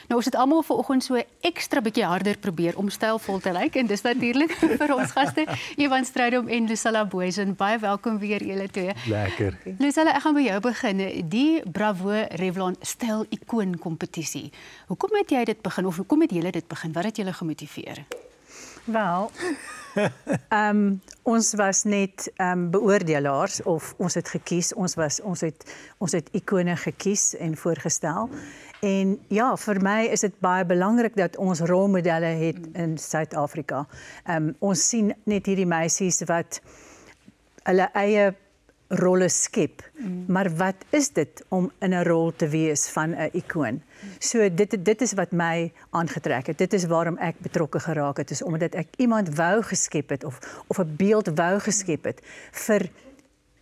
Nou ons het almal vanoggend so ekstra bietjie harder probeer om stylvol te lyk en dis natuurlik vir ons gaste Evan Strydom en Lucilla Booysen. Baie welkom weer julle twee. Lekker. Lucilla, ek gaan by jou begin. Die Bravo Revlon styl ikoon kompetisie. Hoekom het jy dit begin of hoekom het julle dit begin? Wat het julle gemotiveer? Wel, ons was net beoordelaars of ons het gekies, ons het ikone gekies en voorgestel. En ja, vir my is dit baie belangrik dat ons rolmodelle het in Suid-Afrika. Ons sien net hierdie meisies wat hulle eie rolle skep. Maar wat is dit om in 'n rol te wees van 'n ikoon? So dit is wat my aangetrek het. Dit is waarom ek betrokke geraak het. Is omdat ek iemand wou geskep het of 'n beeld wou geskep het vir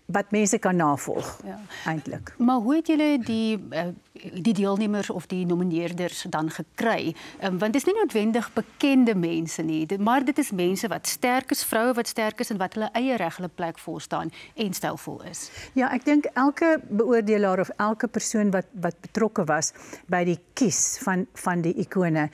wat mense kan navolg, eintlik. Maar hoe het julle die deelnemers of die nomineerders dan gekry? Want dit is nie noodwendig bekende mense nie, maar dit is mense wat sterk is, vroue wat sterk is en wat hulle eie reg hulle plek volstaan en stylvol is. Ja, ek dink elke beoordelaar of elke persoon wat betrokke was by die kies van die ikone,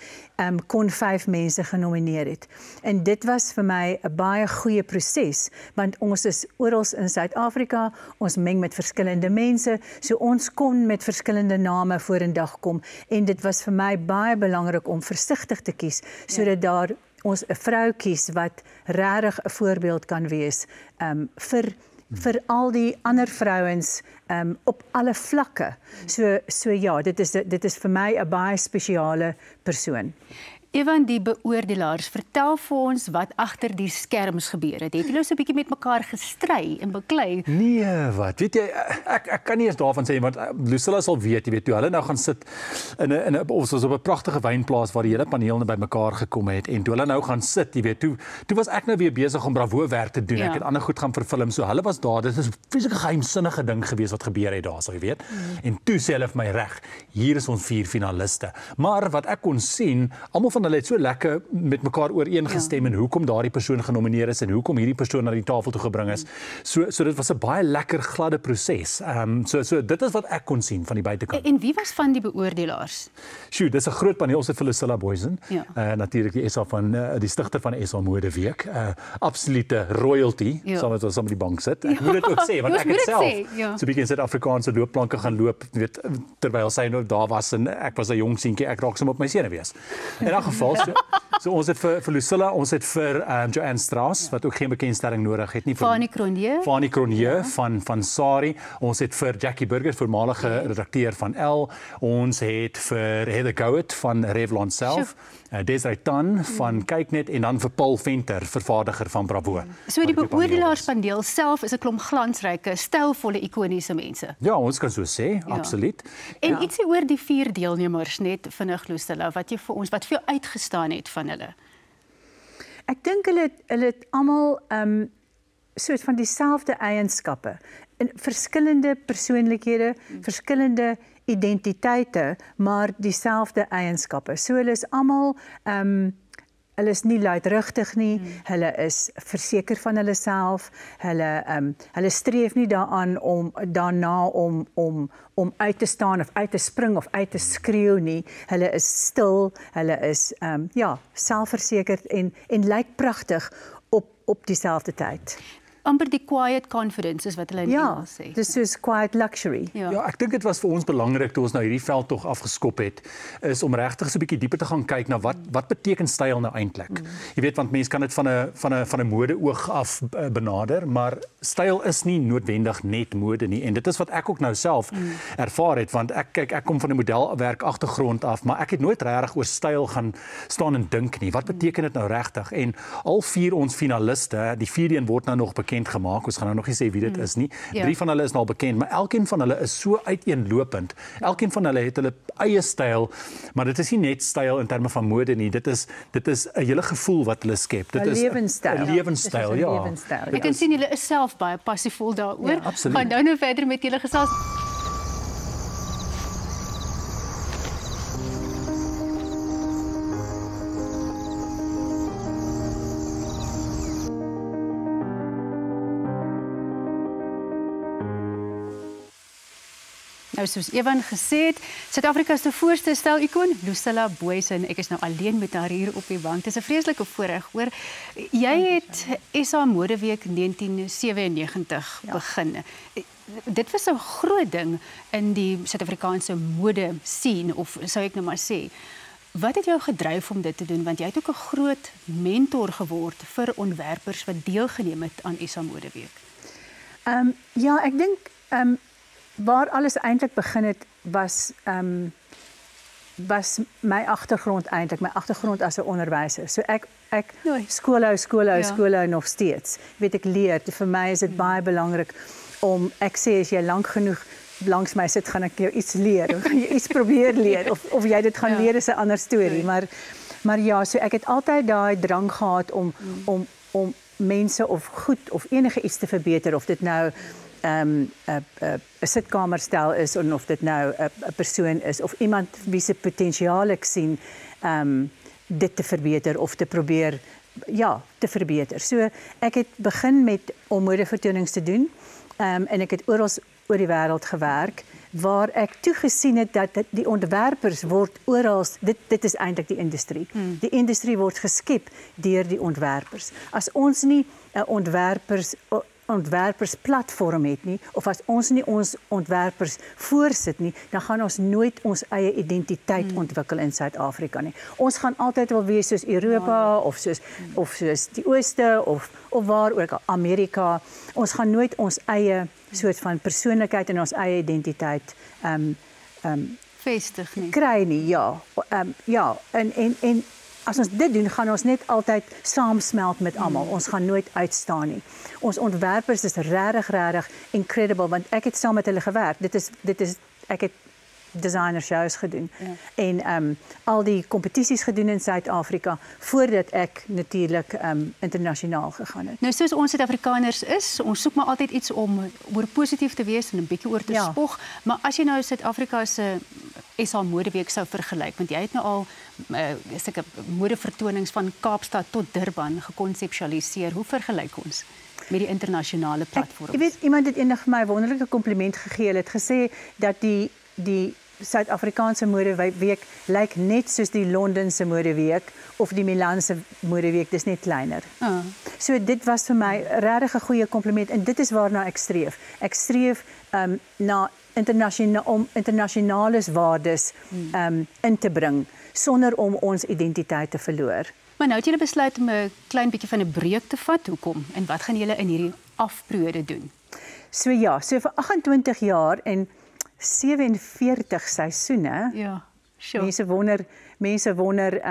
kon 5 mense genomineer het. En dit was vir my 'n baie goeie proses, want ons is oral in Suid-Afrika, ons meng met verskillende mense, so ons kon met verskillende name vorendag kom en dit was vir my baie belangrik om versigtig te kies sodat daar ons 'n vrou kies wat regtig 'n voorbeeld kan wees vir al die ander vrouens op alle vlakke. So ja, dit is vir my 'n baie spesiale persoon. Evan, die beoordelaars, vertel vir ons wat agter die skerms gebeur het. Het julle so 'n bietjie met mekaar gestry en beklei? Nee, wat? Weet jy, ek kan nie eens daarvan sê, want Lucilla sal weet, jy weet, toe hulle nou gaan sit ons was op 'n pragtige wynplaas waar die hele paneel by mekaar gekom het, en toe hulle nou gaan sit, jy weet, toe was ek nou weer besig om Bravo werk te doen. Ek het ander goed gaan verfilm, so hulle was daar, dit is 'n vreeslike geheimsinnige ding gewees wat gebeur het daar, so jy weet. En toe sê hulle vir my reg, hier is ons 4 finaliste. Maar wat ek kon sien, almal van hulle het so lekker met mekaar ooreengestem en hoekom daardie persoon genomineer is en hoekom hierdie persoon na die tafel toe gebring is. So dit was 'n baie lekker gladde proses. So dit is wat ek kon sien van die buitekant. En wie was van die beoordelaars? Sjoe, dis 'n groot paneel. Ons het vir Lucilla Booysen, natuurlik die SA van die stigter van SA Modeweek, absolute royalty, saam met ons op die bank sit. Ek moet dit ook sê, want ek het self so 'n bietjie in Suid-Afrikaanse loopplanke gaan loop, weet, terwyl sy nou daar was en ek was 'n jong seentjie, ek raak sommer op my senuwees. In elk geval, so ons het vir Lucilla, ons het vir Joanne Strauss, wat ook geen bekendstelling nodig het nie. Fanie Cronje van Sari. Ons het vir Jackie Burger, voormalige redakteur van Elle. Ons het vir Heather Gowett van Revlon self. Desiree Tan van Kyknet en dan vir Paul Venter, vervaardiger van Bravo. So die beoordelaarspaneel self is 'n klomp glansryke, stylvolle, ikoniese mense. Ja, ons kan so sê, absoluut. En ietsie oor die 4 deelnemers net vinnig, Lucilla, wat vir jou uitgestaan het van hulle. Ek dink hulle het almal soort van dieselfde eienskappe. In verskillende persoonlikhede, verskillende identiteite, maar dieselfde eienskappe. So hulle is almal hulle is nie luidrigtig nie, hulle is verseker van hulle self, hulle streef nie daarna om uit te staan of uit te spring of uit te skreeu nie. Hulle is stil, hulle is selfversekerd en lyk pragtig op dieselfde tyd. Amper die quiet confidence is wat hulle in Engels sê. Dis soos quiet luxury. Ja, ek dink dit was vir ons belangrik toe ons nou hierdie veldtog afgeskop het, is om regtig so 'n bietjie dieper te gaan kyk na wat beteken styl nou eintlik. Jy weet, want mense kan dit van 'n modeoog af benader, maar styl is nie noodwendig net mode nie, en dit is wat ek ook nou self ervaar het, want ek kom van 'n modelwerk agtergrond af, maar ek het nooit regtig oor styl gaan staan en dink nie. Wat beteken dit nou regtig? En al 4 ons finaliste, die 4 een word nou nog bekend gemaak. Ons gaan nou nog nie sê wie dit is nie. 3 van hulle is nou al bekend, maar elkeen van hulle is so uiteenlopend. Elkeen van hulle het hulle eie styl, maar dit is nie net styl in terme van mode nie. Dit is 'n hele gevoel wat hulle skep. Dit is 'n lewenstyl, ja. Ek kan sien julle is self baie passievol daaroor. Ja, absoluut. Gaan nou verder met julle gesels. Nou soos Evan gesê het, Suid-Afrika se voorste stel-ikoon, Lucilla Booysen. Ek is nou alleen met haar hier op die bank. Dit is 'n vreeslike voorreg, hoor. Jy het SA Modeweek 1997 begin. Dit was 'n groot ding in die Suid-Afrikaanse mode scene, of sou ek nou maar sê. Wat het jou gedryf om dit te doen? Want jy het ook 'n groot mentor geword vir ontwerpers wat deelgeneem het aan SA Modeweek. Ja, ek dink waar alles eintlik begin het was my agtergrond eintlik, my agtergrond as 'n onderwyser. So ek skoolhou nog steeds. Weet ek leer, vir my is dit baie belangrik om ek sê as jy lank genoeg langs my sit, gaan ek jou iets leer, of gaan jy iets probeer leer, of jy dit gaan leer is 'n ander storie, maar ja, so ek het altyd daai drang gehad om mense of goed of enige iets te verbeter, of dit nou 'n sitkamerstel is, of dit nou 'n persoon is, of iemand wie se potensiaal ek sien, dit te verbeter of te probeer, ja, te verbeter. So ek het begin om modevertonings te doen, en ek het oor die wêreld gewerk, waar ek toegesien het dat die ontwerpers word oral, dit is eintlik die industrie. Die industrie word geskep deur die ontwerpers. As ons nie 'n ontwerpersplatform het nie, of as ons nie ons ontwerpers voorsit nie, dan gaan ons nooit ons eie identiteit ontwikkel in Suid-Afrika nie. Ons gaan altyd wel wees soos Europa, of soos die Ooste, of waar ook, Amerika. Ons gaan nooit ons eie soort van persoonlikheid en ons eie identiteit vestig nie. Kry nie, ja. En as ons dit doen, gaan ons net altyd saamsmelt met almal. Ons gaan nooit uitstaan nie. Ons ontwerpers is regtig incredible, want ek het saam met hulle gewerk. Ek het designer shows gedoen. Ja. En al die kompetisies gedoen in Suid-Afrika, voordat ek natuurlik internasionaal gegaan het. Nou soos ons Suid-Afrikaners is, ons soek maar altyd iets om oor positief te wees en 'n bietjie oor te spog, maar as jy nou Suid-Afrika se SA Modeweek sou vergelyk, want jy het nou al sulke modevertonings van Kaapstad tot Durban gekonseptualiseer. Hoe vergelyk ons met die internasionale platforms? Jy weet, iemand het eendag vir my 'n wonderlike kompliment gegee. Hulle het gesê dat die Suid-Afrikaanse Modeweek lyk net soos die Londense Modeweek of die Milaanse Modeweek, dis net kleiner. So dit was vir my regtig 'n goeie kompliment, en dit is waarna ek streef. Ek streef na om internasionale waardes in te bring, sonder om ons identiteit te verloor. Maar nou het julle besluit om 'n klein bietjie van 'n breek te vat. Hoekom? En wat gaan julle in hierdie afperiode doen? So vir 28 jaar en 47 seisoene. Ja, sure. Mense wonder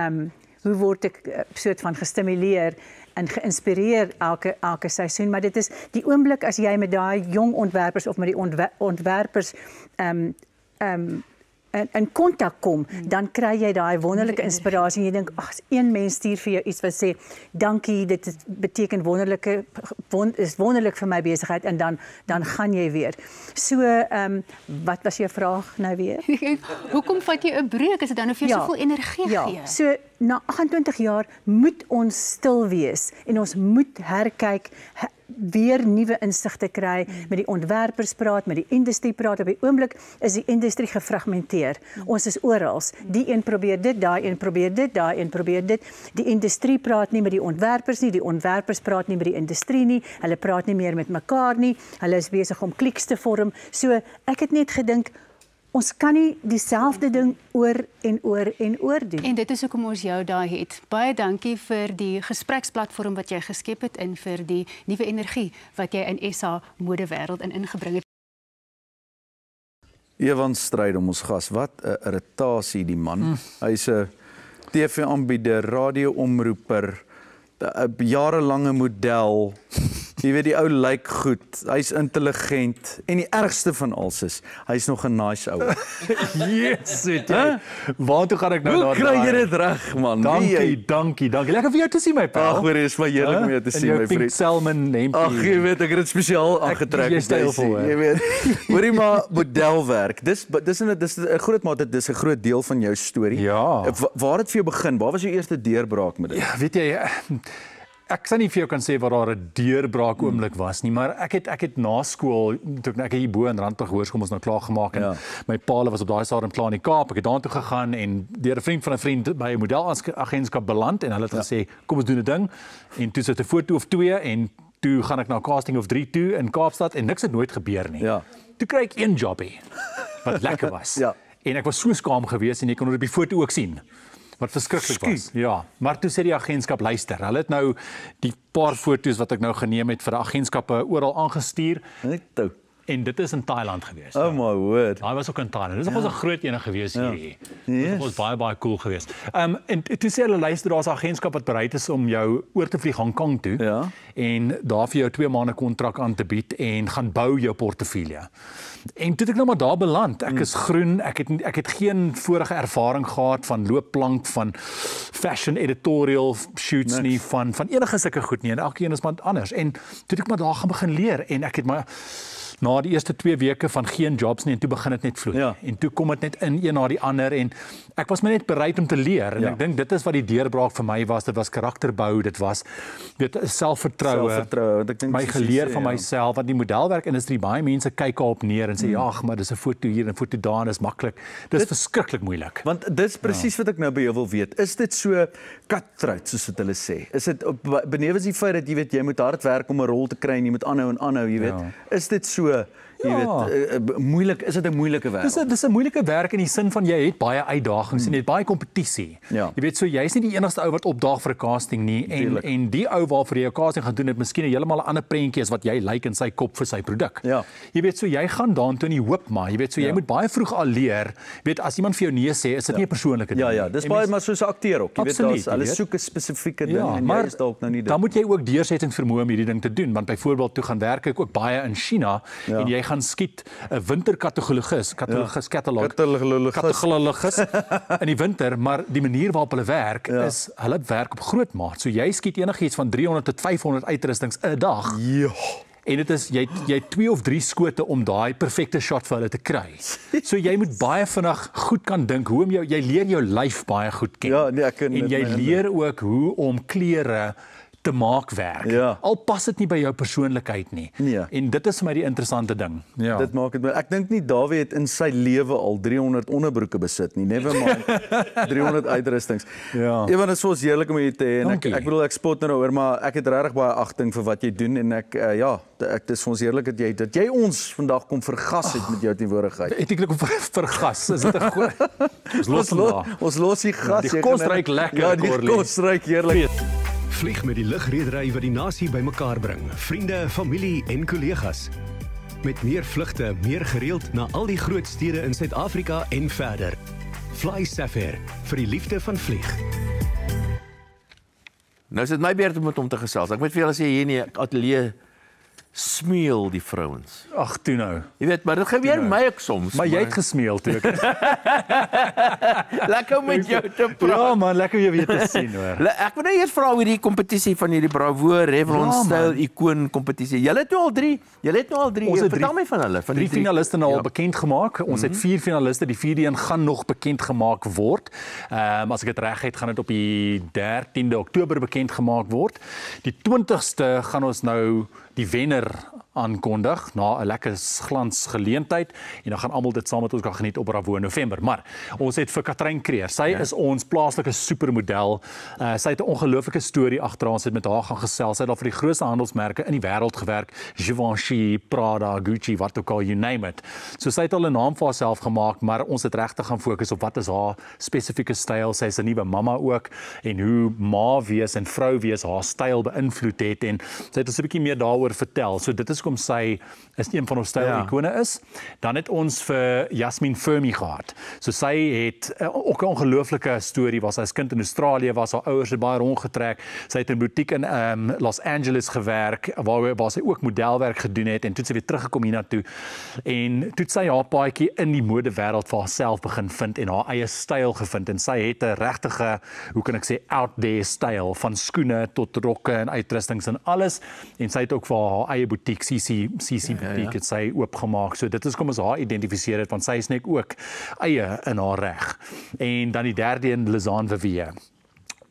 hoe word ek soort van gestimuleer en geïnspireer elke seisoen, maar dit is die oomblik as jy met daai jong ontwerpers of met die ontwerpers in kontak kom, dan kry jy daai wonderlike inspirasie en jy dink, ag, een mens stuur vir jou iets wat sê, dankie, dit beteken is wonderlik vir my besigheid, en dan gaan jy weer. So, wat was jou vraag nou weer? Hoekom vat jy 'n breek as dit dan nou vir jou soveel energie gee? Ja, so na 28 jaar moet ons stil wees en ons moet herkyk, weer nuwe insigte kry, met die ontwerpers praat, met die industrie praat. Op die oomblik is die industrie gefragmenteer. Ons is oral. Die een probeer dit, daai een probeer dit, daai een probeer dit. Die industrie praat nie met die ontwerpers nie, die ontwerpers praat nie met die industrie nie, hulle praat nie meer met mekaar nie, hulle is besig om kliks te vorm. So ek het net gedink, ons kan nie dieselfde ding oor en oor doen. En dit is hoekom ons jou daar het. Baie dankie vir die gespreksplatform wat jy geskep het en vir die nuwe energie wat jy in SA Modewêreld ingebring het. Evan Strydom, ons gas, wat 'n irritasie die man. Hy's 'n TV-aanbieder, radio-omroeper, 'n jarelange model. Jy weet, die ou lyk goed, hy's intelligent, en die ergste van alles is, hy's nog 'n nice ou. Jezus, waartoe gaan ek nou Hoe kry jy dit reg, man? Dankie. Lekker vir jou te sien, my pa. Ag, hoor, is maar heerlik om jou te sien, my vriend. En jou Pink Salmon hempie. Ag, jy weet, ek het dit spesiaal aangetrek. Jy weet. Hoorie maar, modelwerk. Dis 'n groot mate, dis 'n groot deel van jou storie. Ja. Waar het vir jou begin? Waar was jou eerste deurbraak met dit? Ja, weet jy, Ek sal nie vir jou kan sê wat daar 'n deurbraak oomblik was nie, maar ek het na skool, toe ek hier bo in Randburg Hoërskool ons nou klaar gemaak en my pa was op daai stadium klaar in die Kaap. Ek het daartoe gegaan en deur 'n vriend van 'n vriend by 'n modelagentskap beland en hulle het gesê kom ons doen 'n ding en toe sit 'n foto of 2 en toe gaan ek na casting of 3 toe in Kaapstad en niks het nooit gebeur nie. Toe kry ek een jobbie wat lekker was. En ek was so skaam geweest en jy kon dit op die foto ook sien. Wat verskriklik was. Ja, maar toe sê die agentskap luister. Hulle het nou die paar foto's wat ek nou geneem het vir die agentskappe oral aangestuur. En dit is in Thailand geweest. Oh my word. Daai was ook in Thailand. Dit was 'n groot ene geweest hierdie. Dit was baie cool geweest. En toe sê hulle luister, daar's 'n agentskap wat bereid is om jou oor te vlieg Hong Kong toe en daar vir jou 2 maande kontrak aan te bied en gaan bou jou portefeulje. En toe het ek nou maar daar beland. Ek is groen, ek het geen vorige ervaring gehad van loopplank, van fashion editorial shoots nie, van enige sulke goed nie. En elkeen is maar anders. En toe het ek maar daar gaan begin leer en ek het maar na die eerste 2 weke van geen jobs nie en toe begin dit net vloei. En toe kom dit net een na die ander en ek was maar net bereid om te leer en ek dink dit is wat die deurbraak vir my was. Dit was karakterbou, dit was selfvertroue. Want ek dink my geleer van myself wat die modelwerkindustrie baie mense kyk op neer en sê ja, maar dis 'n foto hier en 'n foto daar en is maklik. Dis verskriklik moeilik. Want dis presies wat ek nou by jou wil weet. Is dit so cutthroat soos wat hulle sê? Is dit benewens die feit dat jy weet jy moet hard werk om 'n rol te kry en jy moet aanhou, jy weet. Is dit so jy weet, moeilik, is dit 'n moeilike werk? Dis 'n moeilike werk in die sin van jy het baie uitdagings en jy het baie kompetisie. Jy weet, so jy's nie die enigste ou wat opdaag vir 'n casting nie en die ou waarvoor jy 'n casting gaan doen het miskien heeltemal 'n ander prentjie as wat jy lyk in sy kop vir sy produk. Jy weet, so jy gaan daartoe in die hoop maar, jy weet, so jy moet baie vroeg al leer. Jy weet, as iemand vir jou nee sê, is dit nie 'n persoonlike ding nie. Dis baie maar soos 'n akteur ook. Jy weet, hulle soek 'n spesifieke ding en jy is dalk nou nie dit. Dan moet jy ook deursettingsvermoë om hierdie ding te doen, want byvoorbeeld toe gaan werk ek ook baie in China en jy gaan skiet 'n winterkatalogus in die winter, maar die manier waarop hulle werk is hulle werk op groot maat. So jy skiet enigiets van 300 tot 500 uitrustings 'n dag. En dit is jy het 2 of 3 skote om daai perfekte shot vir hulle te kry. So jy moet baie vinnig goed kan dink hoe om jy leer jou lyf baie goed ken. En jy leer ook hoe om klere te maak werk. Al pas dit nie by jou persoonlikheid nie. En dit is vir my die interessante ding. Dit maak dit. Ek dink nie Dawie het in sy lewe al 300 onderbroeke besit nie. Never mind 300 uitrustings. Ewan, dit is so heerlik om hier te hê en ek bedoel ek spot nou oor, maar ek het regtig baie agting vir wat jy doen en ek dit is vir ons heerlik dat jy ons vandag kom vergas het met jou teenwoordigheid. Eintlik om vergas. Is dit 'n goeie? Ons los die gas. Die kos ruik lekker. Ja, die kos ruik heerlik. Vlieg met die lugredery wat die nasie bymekaar bring. Vriende, familie en kollegas. Met meer vlugte, meer gereeld na al die groot stede in Suid-Afrika en verder. Fly Safair vir die liefde van vlieg. Nou is dit my beurt om te gesels. Ek moet vir julle sê hier in die ateljee smeel die vrouens. Ag, toe nou. Jy weet, maar dit gebeur my ook soms. Maar jy het gesmeel toe. Lekker met jou te praat. Ja man, lekker jou weer te sien hoor. Ek wil nou eers vra oor die kompetisie van hierdie Bravo Revlon Style Ikoon kompetisie. Julle het nou al drie. Vertel my van hulle. Van 3 finaliste nou al bekend gemaak. Ons het 4 finaliste. Die 4de een gaan nog bekend gemaak word. As ek dit reg het, gaan dit op die 13de Oktober bekend gemaak word. Die 20ste gaan ons nou die wenner aankondig na 'n lekker glansgeleentheid en dan gaan almal dit saam met ons kan geniet op Bravo in November. Maar ons het vir Katrein Kreer. Sy is ons plaaslike supermodel. Sy het 'n ongelooflike storie agter haar. Sy het met haar gaan gesels. Sy het al vir die grootste handelsmerke in die wêreld gewerk. Givenchy, Prada, Gucci, wat ook al, you name it. So sy het al 'n naam vir haarself gemaak, maar ons het regtig gaan fokus op wat is haar spesifieke styl. Sy is 'n nuwe mamma ook en hoe ma wees en vrou wees haar styl beïnvloed het en sy het ons 'n bietjie meer daaroor vertel. So dit is kom sy is een van ons styl-ikone is. Dan het ons vir Jasmine Fermi gehad. So sy het ook 'n ongelooflike storie. Was sy as kind in Australië, was haar ouers het baie rondgetrek. Sy het in 'n butiek in Los Angeles gewerk waar sy ook modelwerk gedoen het en toe sy weer teruggekom hiernatoe. En toe sy haar paadjie in die modewêreld vir haarself begin vind en haar eie styl gevind en sy het 'n regtige, hoe kan ek sê, out there styl van skoene tot rokke en uitrustings en alles. En sy het ook vir haar eie butiek CC butiek het sy oopgemaak. So dit is kom ons haar identifiseer het want sy is net ook eie in haar reg. En dan die derde een Lizaan Verweer.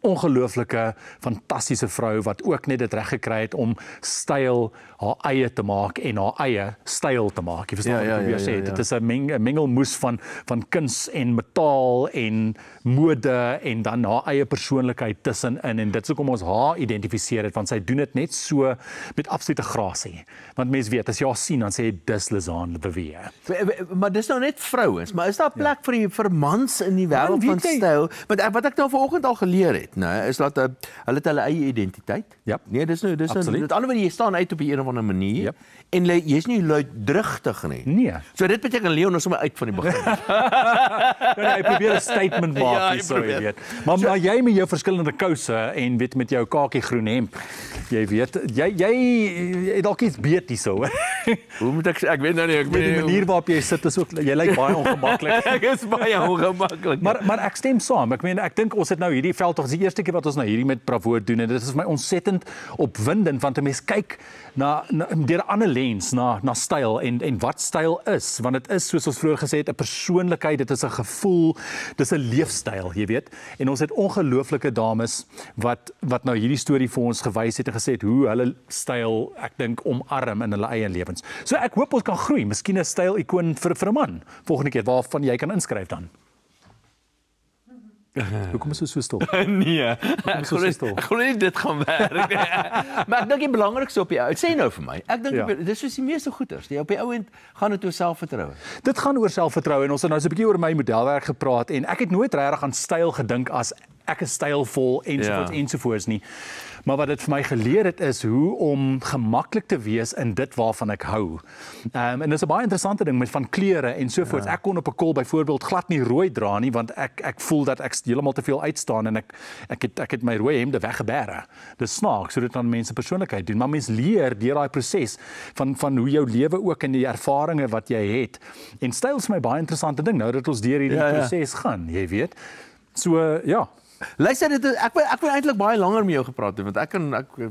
ongelooflike, fantastiese vrou wat ook net dit reg gekry het om styl haar eie te maak en haar eie styl te maak. Jy verstaan wat ek probeer sê. Dit is 'n mengelmoes van kuns en metaal en mode en dan haar eie persoonlikheid tussenin en dit is hoekom ons haar identifiseer het want sy doen dit net so met absolute grasie. Want mense weet as jy haar sien dan sê jy dis Lisanne Beweer. Maar dis nou net vrouens, maar is daar plek vir mans in die wêreld van styl? Want wat ek nou vanoggend al geleer het, né, is dat hulle het hulle eie identiteit. Yep. Nee, dis nou met ander woorde jy staan uit op 'n of ander manier. Yep. En jy's nie luidrugtig nie. Nee. So dit beteken Leon is sommer uit van die begin. Hy probeer 'n statement maak hier, so jy weet. Maar jy met jou verskillende kouse en weet met jou kakie groen hemp. Jy weet, jy het dalk iets beet hierso, hoor. Hoe moet ek weet nou nie, Die manier waarop jy sit is ook jy lyk baie ongemaklik. Ek is baie ongemaklik. Maar ek stem saam. Ek dink ons het nou hierdie veldtog, dis die eerste keer wat ons nou hierdie met Bravo doen en dit is vir my ontsettend opwindend want 'n mens kyk na deur 'n ander lens na styl en wat styl is, want dit is soos ons vroeër gesê het 'n persoonlikheid, dit is 'n gevoel, dis 'n leefstyl, jy weet. En ons het ongelooflike dames wat nou hierdie storie vir ons gewys het en gesê het hoe hulle styl, ek dink, omarm in hulle eie lewens. So ek hoop ons kan groei, miskien 'n styl-ikoon vir 'n man volgende keer waarvan jy kan inskryf dan. Hoekom is dit so stil? Nee, ek glo nie dit gaan werk. Maar ek dink die belangrikste op die ou, sê nou vir my, ek dink dis soos die meeste goeters, op die ou end gaan dit oor selfvertroue. Dit gaan oor selfvertroue en ons het nou so 'n bietjie oor my modelwerk gepraat en ek het nooit regtig aan styl gedink as ek is stylvol ensovoorts nie. Maar wat dit vir my geleer het is hoe om gemaklik te wees in dit waarvan ek hou. En dit is 'n baie interessante ding met van kleure en sovoorts. Ek kon op 'n kol byvoorbeeld glad nie rooi dra nie want ek voel dat ek heeltemal te veel uitstaan en ek het my rooi hemde weggebêre. Dis snaaks, so dit aan mense persoonlikheid doen, maar mens leer deur daai proses van hoe jou lewe ook en die ervarings wat jy het. En styl is my baie interessante ding nou dat ons deur hierdie proses gaan, jy weet. So ja. Luister, ek wil eintlik baie langer met jou gepraat het want ek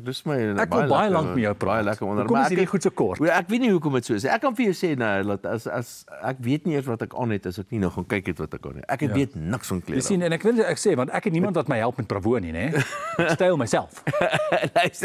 dis my ek wil baie lank met jou praat. Baie lekker onder. Hoekom is hierdie goed so kort? Ek weet nie hoekom dit so is. Ek kan vir jou sê nou dat as ek weet nie eers wat ek aan het as ek nie nou gaan kyk het wat ek aan het. Ek weet niks van klere. Jy sien en ek sê want ek het niemand wat my help met Bravo nie, né? Ek styl myself.